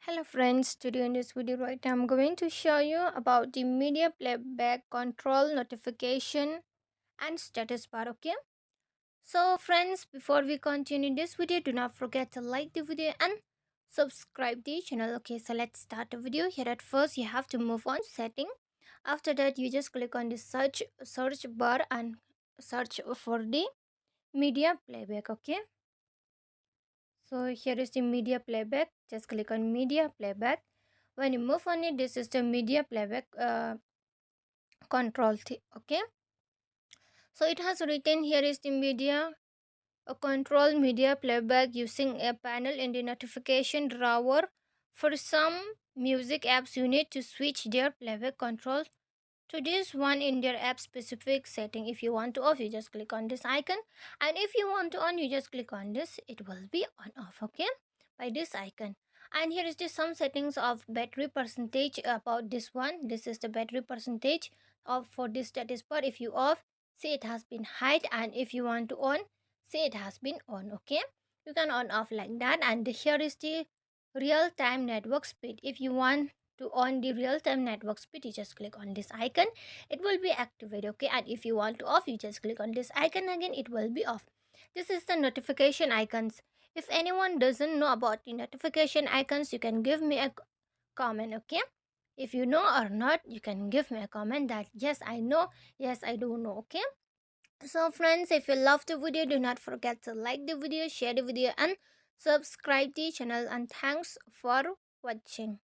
Hello friends, today in this video I'm going to show you about the media playback control notification and status bar. Okay, so friends, before we continue this video, do not forget to like the video and subscribe the channel. Okay, so let's start the video. Here at first you have to move on setting. After that you just click on the search bar and search for the media playback. Okay, so here is the media playback. Just click on media playback. When you move on it, this is the media playback okay. So it has written here is the media control media playback using a panel in the notification drawer. For some music apps you need to switch their playback control to this one in their app specific setting. If you want to off, you just click on this icon, and if you want to on, you just click on this. It will be on off, okay, by this icon. And here is the some settings of battery percentage about this one. This is the battery percentage of for this status bar. If you off, see it has been hide, and if you want to on, see it has been on. Okay, you can on off like that. And here is the real time network speed. If you want to on the real-time network speed, you just click on this icon, it will be activated. Okay, and if you want to off, you just click on this icon again, it will be off. This is the notification icons. If anyone doesn't know about the notification icons, you can give me a comment. Okay, if you know or not, you can give me a comment that yes I know, yes I do know. Okay, so friends, if you love the video, do not forget to like the video, share the video and subscribe the channel, and thanks for watching.